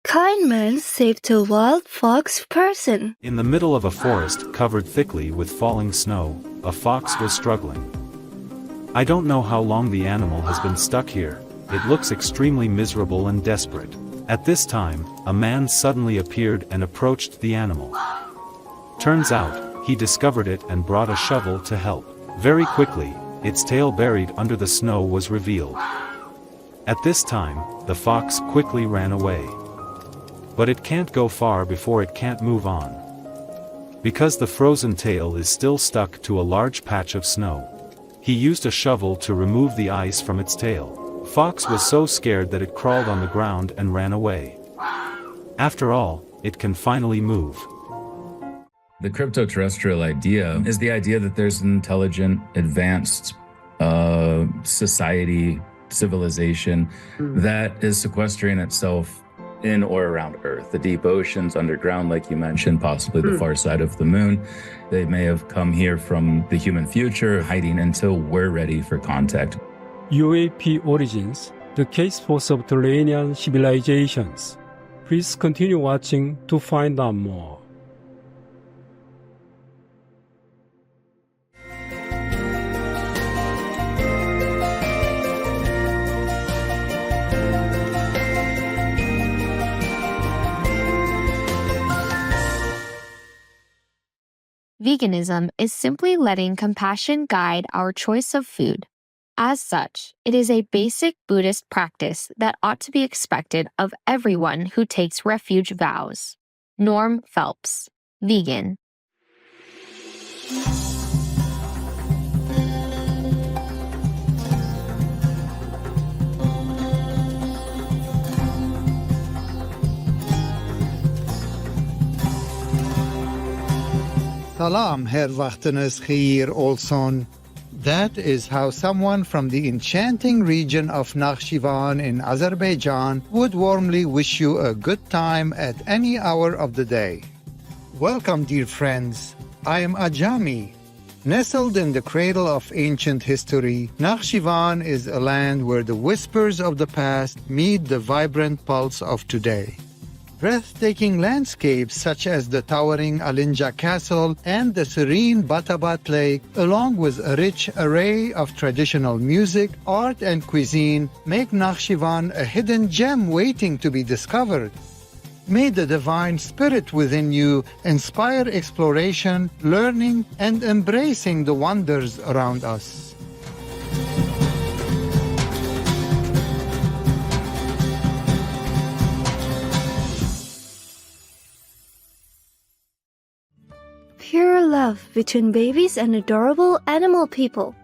kind man saved a wild fox person. In the middle of a forest covered thickly with falling snow, a fox was struggling. I don't know how long the animal has been stuck here. It looks extremely miserable and desperate. At this time, a man suddenly appeared and approached the animal. Turns out, he discovered it and brought a shovel to help. Very quickly, its tail buried under the snow was revealed. At this time, the fox quickly ran away. But it can't go far before it can't move on. Because the frozen tail is still stuck to a large patch of snow. He used a shovel to remove the ice from its tail. Fox was so scared that it crawled on the ground and ran away. After all, it can finally move. The crypto-terrestrial idea is the idea that there's an intelligent, advanced society, civilization that is sequestering itself in or around Earth. The deep oceans, underground, like you mentioned, possibly the far side of the moon. They may have come here from the human future, hiding until we're ready for contact. UAP Origins, the case for subterranean civilizations. Please continue watching to find out more. Veganism is simply letting compassion guide our choice of food. As such, it is a basic Buddhist practice that ought to be expected of everyone who takes refuge vows. Norm Phelps, vegan. Salam, Herr Wachtenes Geir Olson. That is how someone from the enchanting region of Nakhchivan in Azerbaijan would warmly wish you a good time at any hour of the day. Welcome, dear friends. I am Ajami. Nestled in the cradle of ancient history, Nakhchivan is a land where the whispers of the past meet the vibrant pulse of today. Breathtaking landscapes such as the towering Alinja Castle and the serene Batabat Lake, along with a rich array of traditional music, art and cuisine, make Nakhchivan a hidden gem waiting to be discovered. May the divine spirit within you inspire exploration, learning, and embracing the wonders around us. Pure love between babies and adorable animal people.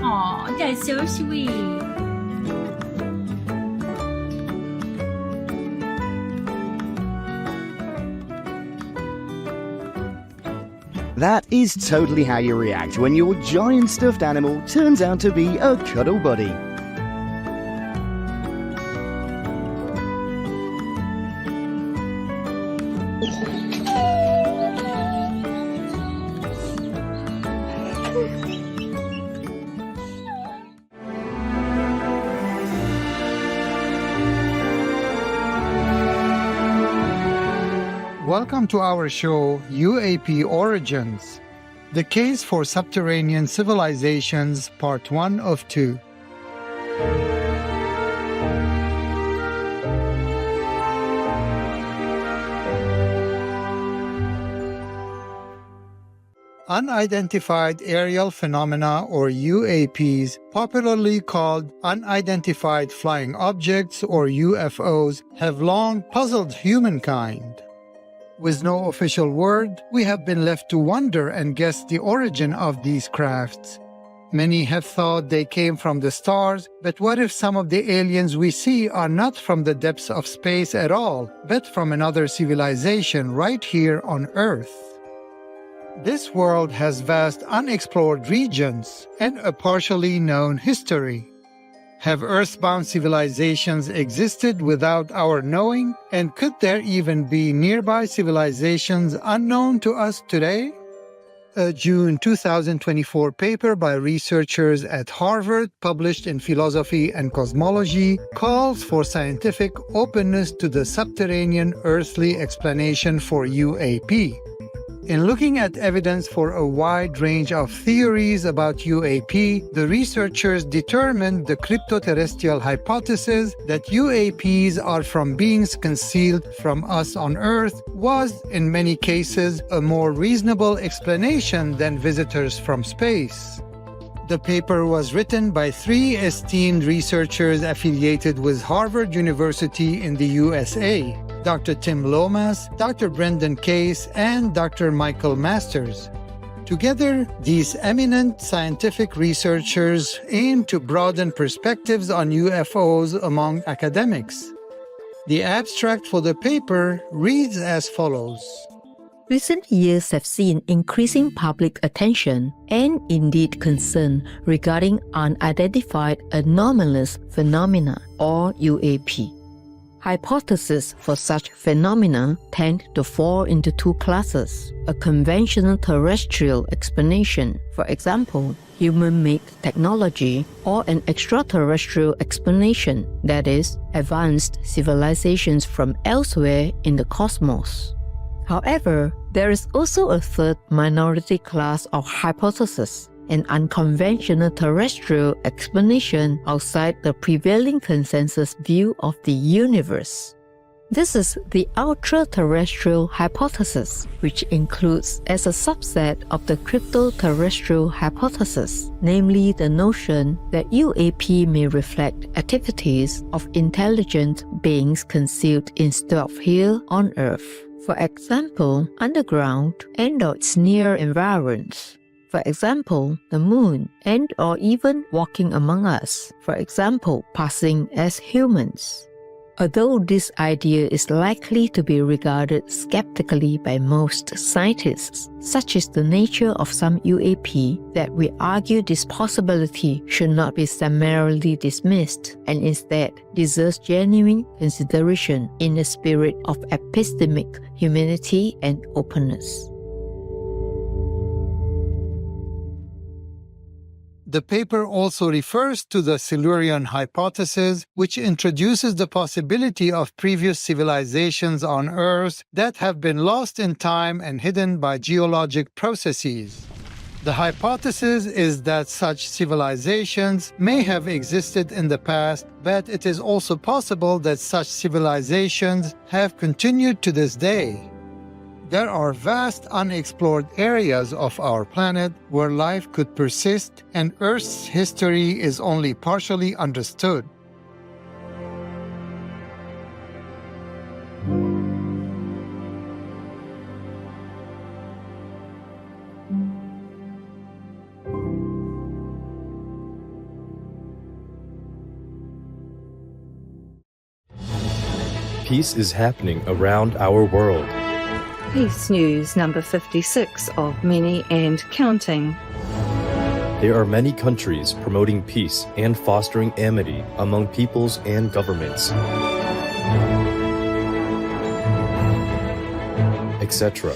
Aw, that's so sweet. That is totally how you react when your giant stuffed animal turns out to be a cuddle buddy. Welcome to our show, UAP Origins, the case for subterranean civilizations, part 1 of 2. Unidentified aerial phenomena, or UAPs, popularly called unidentified flying objects or UFOs, have long puzzled humankind. With no official word, we have been left to wonder and guess the origin of these crafts. Many have thought they came from the stars, but what if some of the aliens we see are not from the depths of space at all, but from another civilization right here on Earth? This world has vast unexplored regions and a partially known history. Have earthbound civilizations existed without our knowing? And could there even be nearby civilizations unknown to us today? A June 2024 paper by researchers at Harvard, published in Philosophy and Cosmology, calls for scientific openness to the subterranean earthly explanation for UAP. In looking at evidence for a wide range of theories about UAP, the researchers determined the cryptoterrestrial hypothesis that UAPs are from beings concealed from us on Earth was, in many cases, a more reasonable explanation than visitors from space. The paper was written by 3 esteemed researchers affiliated with Harvard University in the USA: Dr. Tim Lomas, Dr. Brendan Case, and Dr. Michael Masters. Together, these eminent scientific researchers aim to broaden perspectives on UFOs among academics. The abstract for the paper reads as follows. Recent years have seen increasing public attention and indeed concern regarding unidentified anomalous phenomena, or UAP. Hypotheses for such phenomena tend to fall into 2 classes: a conventional terrestrial explanation, for example, human-made technology, or an extraterrestrial explanation, that is, advanced civilizations from elsewhere in the cosmos. However, there is also a third minority class of hypothesis, an unconventional terrestrial explanation outside the prevailing consensus view of the universe. This is the ultra-terrestrial hypothesis, which includes as a subset of the crypto-terrestrial hypothesis, namely the notion that UAP may reflect activities of intelligent beings concealed in stealth here on Earth. For example, underground and/or its near environs. For example, the moon, and or even walking among us, for example, passing as humans. Although this idea is likely to be regarded skeptically by most scientists, such is the nature of some UAP, that we argue this possibility should not be summarily dismissed and instead deserves genuine consideration in the spirit of epistemic humility and openness. The paper also refers to the Silurian hypothesis, which introduces the possibility of previous civilizations on Earth that have been lost in time and hidden by geologic processes. The hypothesis is that such civilizations may have existed in the past, but it is also possible that such civilizations have continued to this day. There are vast unexplored areas of our planet where life could persist, and Earth's history is only partially understood. Peace is happening around our world. Peace News number 56 of many and counting. There are many countries promoting peace and fostering amity among peoples and governments, etc.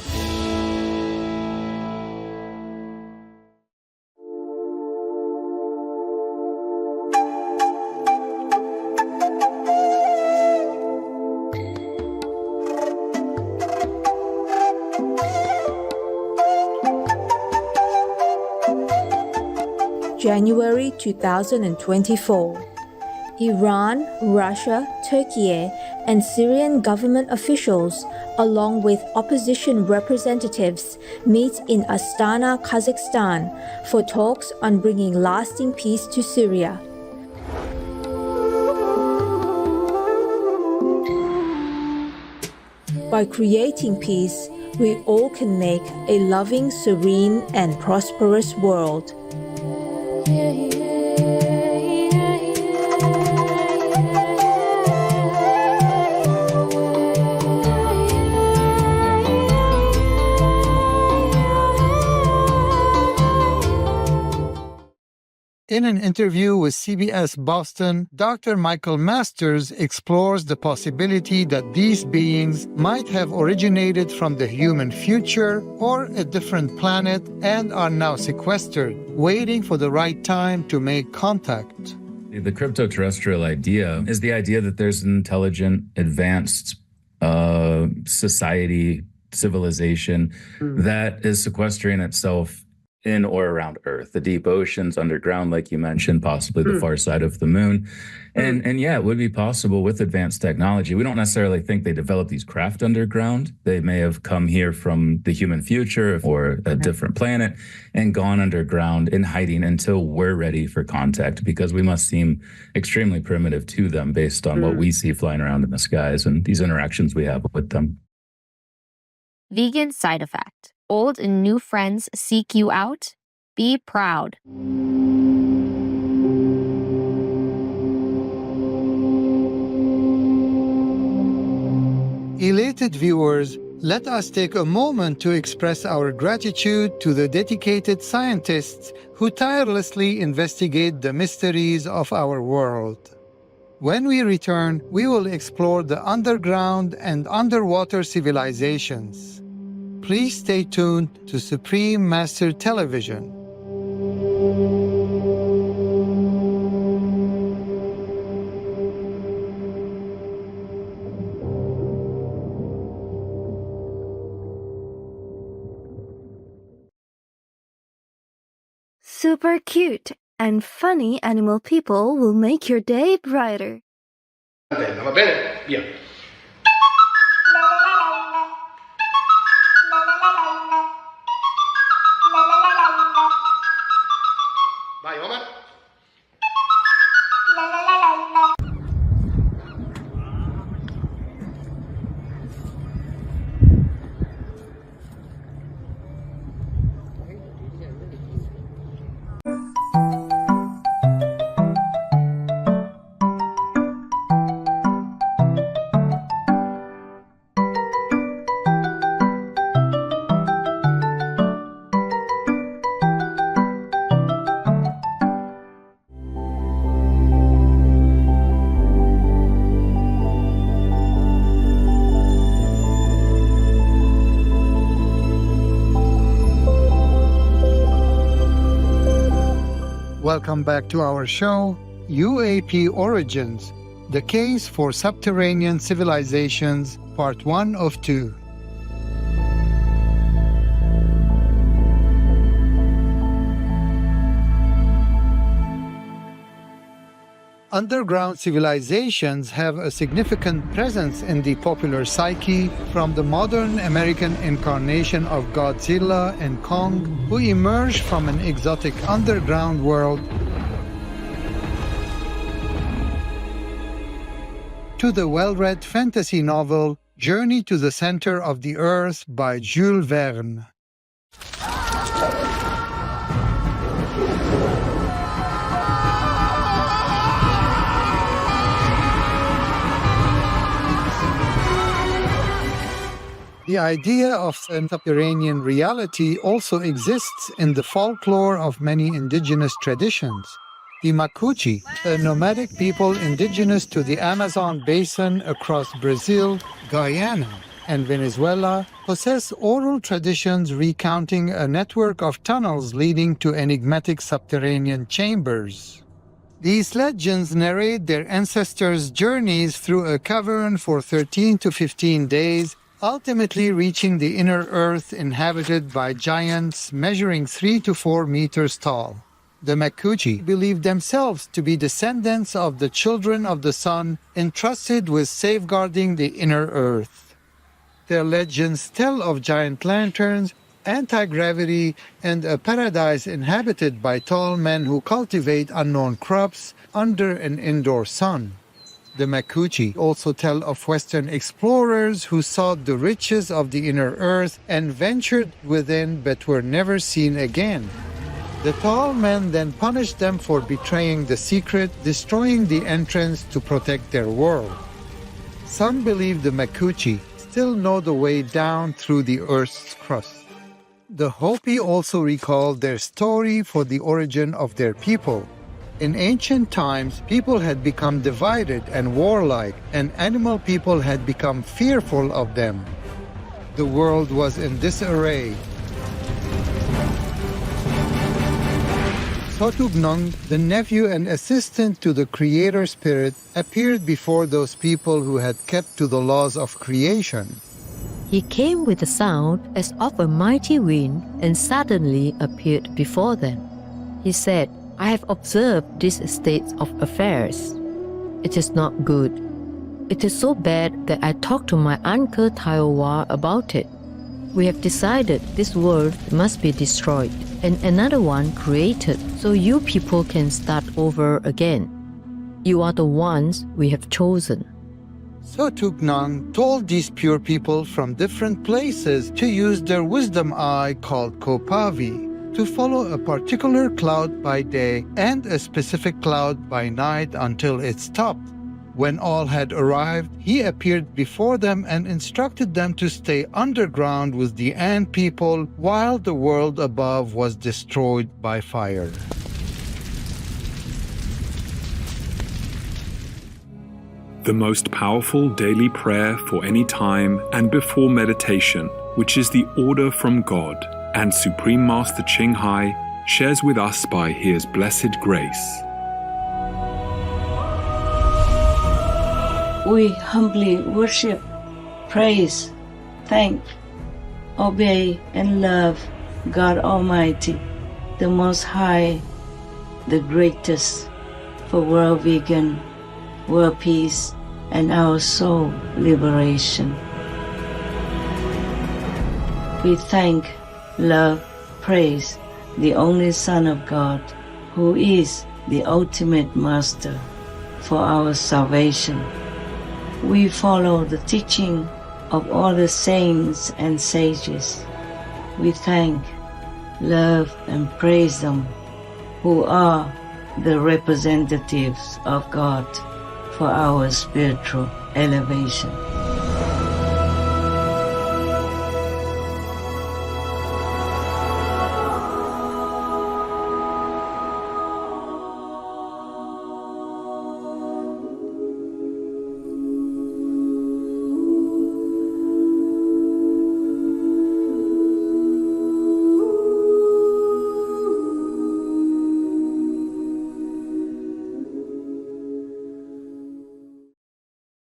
January 2024. Iran, Russia, Turkey, and Syrian government officials, along with opposition representatives, meet in Astana, Kazakhstan, for talks on bringing lasting peace to Syria. By creating peace, we all can make a loving, serene, and prosperous world. In an interview with CBS Boston, Dr. Michael Masters explores the possibility that these beings might have originated from the human future or a different planet and are now sequestered, waiting for the right time to make contact. The crypto-terrestrial idea is the idea that there's an intelligent, advanced society, civilization that is sequestering itself in or around Earth, the deep oceans, underground, like you mentioned, possibly the far side of the moon. And yeah, it would be possible with advanced technology. We don't necessarily think they developed these craft underground. They may have come here from the human future or a different planet and gone underground in hiding until we're ready for contact, because we must seem extremely primitive to them based on what we see flying around in the skies and these interactions we have with them. Vegan side effect. Old and new friends seek you out? Be proud. Elated viewers, let us take a moment to express our gratitude to the dedicated scientists who tirelessly investigate the mysteries of our world. When we return, we will explore the underground and underwater civilizations. Please stay tuned to Supreme Master Television. Super cute and funny animal people will make your day brighter. Va bene? Via. Vai, Omar. Welcome back to our show, UAP Origins, the Case for Subterranean Civilizations, Part 1 of 2. Underground civilizations have a significant presence in the popular psyche, from the modern American incarnation of Godzilla and Kong, who emerged from an exotic underground world, to the well-read fantasy novel Journey to the Center of the Earth by Jules Verne. The idea of a subterranean reality also exists in the folklore of many indigenous traditions. The Macuchi, a nomadic people indigenous to the Amazon basin across Brazil, Guyana, and Venezuela, possess oral traditions recounting a network of tunnels leading to enigmatic subterranean chambers. These legends narrate their ancestors' journeys through a cavern for 13 to 15 days, ultimately reaching the inner earth inhabited by giants measuring 3 to 4 meters tall. The Macuchi believed themselves to be descendants of the children of the sun entrusted with safeguarding the inner earth. Their legends tell of giant lanterns, anti-gravity, and a paradise inhabited by tall men who cultivate unknown crops under an indoor sun. The Macuchi also tell of Western explorers who sought the riches of the inner earth and ventured within but were never seen again. The tall men then punished them for betraying the secret, destroying the entrance to protect their world. Some believe the Macuchi still know the way down through the earth's crust. The Hopi also recall their story for the origin of their people. In ancient times, people had become divided and warlike, and animal people had become fearful of them. The world was in disarray. Sotugnong, the nephew and assistant to the creator spirit, appeared before those people who had kept to the laws of creation. He came with a sound as of a mighty wind and suddenly appeared before them. He said, I have observed this state of affairs. It is not good. It is so bad that I talked to my uncle Taiwa about it. We have decided this world must be destroyed and another one created so you people can start over again. You are the ones we have chosen. So Tugnang told these pure people from different places to use their wisdom eye called Kopavi to follow a particular cloud by day and a specific cloud by night until it stopped. When all had arrived, he appeared before them and instructed them to stay underground with the ant people while the world above was destroyed by fire. The most powerful daily prayer for any time and before meditation, which is the order from God, and Supreme Master Ching Hai shares with us by His blessed grace. We humbly worship, praise, thank, obey, and love God Almighty, the Most High, the greatest, for world vegan, world peace, and our soul liberation. We thank, love, praise the only Son of God, who is the ultimate Master for our salvation. We follow the teaching of all the saints and sages. We thank, love, and praise them, who are the representatives of God for our spiritual elevation.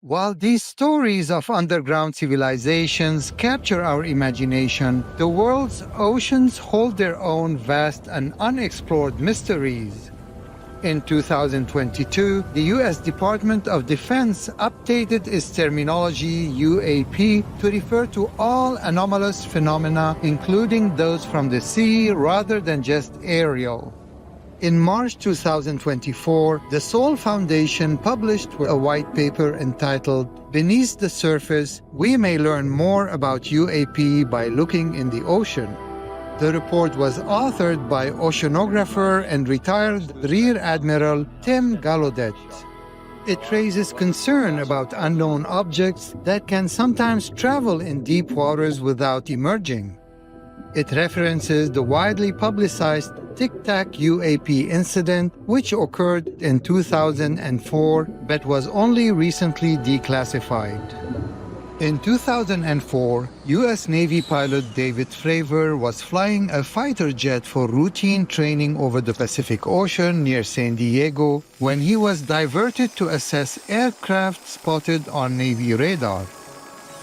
While these stories of underground civilizations capture our imagination, the world's oceans hold their own vast and unexplored mysteries. In 2022, the U.S. Department of Defense updated its terminology UAP to refer to all anomalous phenomena, including those from the sea rather than just aerial. In March 2024, the Seoul Foundation published a white paper entitled Beneath the Surface, We May Learn More About UAP by Looking in the Ocean. The report was authored by oceanographer and retired Rear Admiral Tim Gallaudet. It raises concern about unknown objects that can sometimes travel in deep waters without emerging. It references the widely publicized Tic Tac UAP incident, which occurred in 2004 but was only recently declassified. In 2004, U.S. Navy pilot David Fravor was flying a fighter jet for routine training over the Pacific Ocean near San Diego when he was diverted to assess aircraft spotted on Navy radar.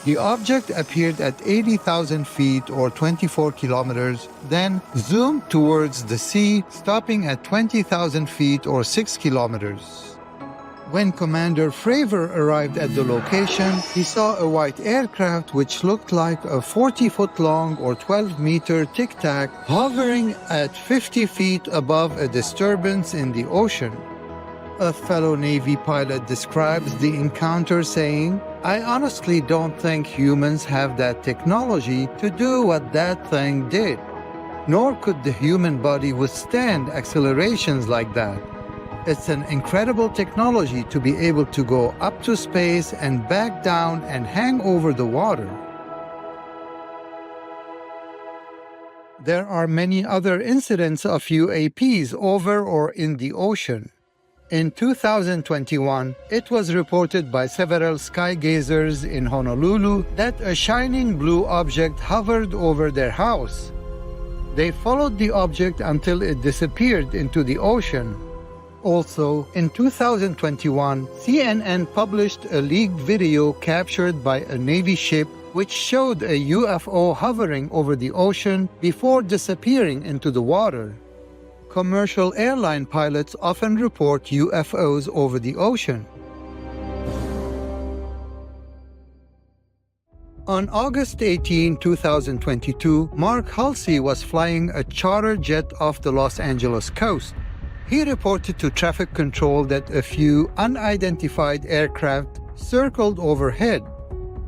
The object appeared at 80,000 feet or 24 kilometers, then zoomed towards the sea, stopping at 20,000 feet or 6 kilometers. When Commander Fravor arrived at the location, he saw a white aircraft which looked like a 40-foot-long or 12-meter Tic Tac hovering at 50 feet above a disturbance in the ocean. A fellow Navy pilot describes the encounter saying, "I honestly don't think humans have that technology to do what that thing did. Nor could the human body withstand accelerations like that. It's an incredible technology to be able to go up to space and back down and hang over the water." There are many other incidents of UAPs over or in the ocean. In 2021, it was reported by several skygazers in Honolulu that a shining blue object hovered over their house. They followed the object until it disappeared into the ocean. Also, in 2021, CNN published a leaked video captured by a Navy ship which showed a UFO hovering over the ocean before disappearing into the water. Commercial airline pilots often report UFOs over the ocean. On August 18, 2022, Mark Halsey was flying a charter jet off the Los Angeles coast. He reported to traffic control that a few unidentified aircraft circled overhead.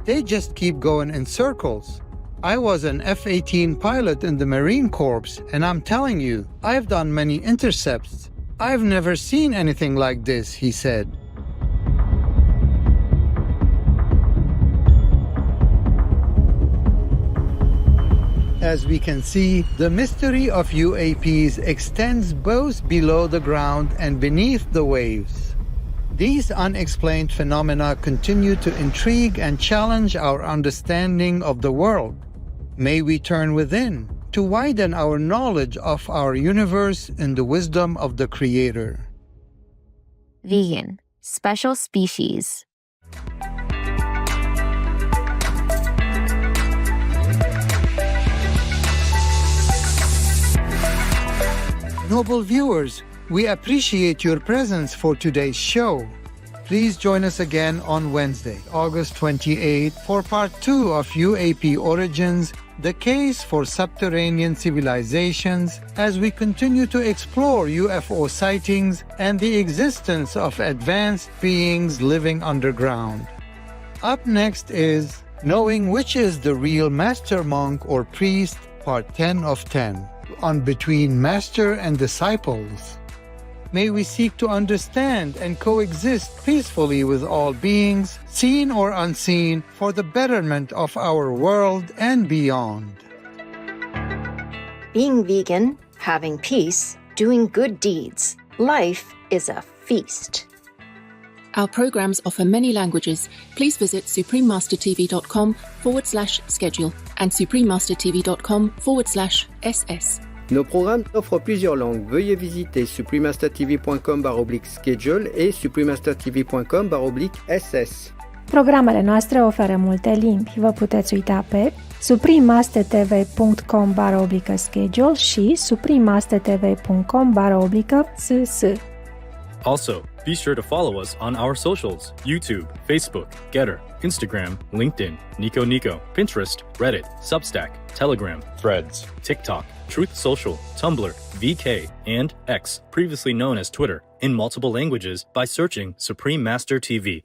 They just keep going in circles. I was an F-18 pilot in the Marine Corps, and I'm telling you, I've done many intercepts. I've never seen anything like this, he said. As we can see, the mystery of UAPs extends both below the ground and beneath the waves. These unexplained phenomena continue to intrigue and challenge our understanding of the world. May we turn within to widen our knowledge of our universe in the wisdom of the Creator. Vegan, special species. Noble viewers, we appreciate your presence for today's show. Please join us again on Wednesday, August 28, for part 2 of UAP Origins, the case for subterranean civilizations, as we continue to explore UFO sightings and the existence of advanced beings living underground. Up next is Knowing Which is the Real Master Monk or Priest, part 10 of 10. On Between Master and Disciples. May we seek to understand and coexist peacefully with all beings, seen or unseen, for the betterment of our world and beyond. Being vegan, having peace, doing good deeds. Life is a feast. Our programs offer many languages. Please visit suprememastertv.com/schedule and suprememastertv.com/ss. Nos programmes offrent plusieurs langues. Veuillez visiter suprememastertv.com/schedule et suprememastertv.com/ss. Programele noastre oferă multe limbi. Vă puteți uita pe suprememastertv.com/schedule și suprememastertv.com/ss. Also, be sure to follow us on our socials: YouTube, Facebook, Getter, Instagram, LinkedIn, Nico, Pinterest, Reddit, Substack, Telegram, Threads, TikTok, Truth Social, Tumblr, VK, and X, previously known as Twitter, in multiple languages by searching Supreme Master TV.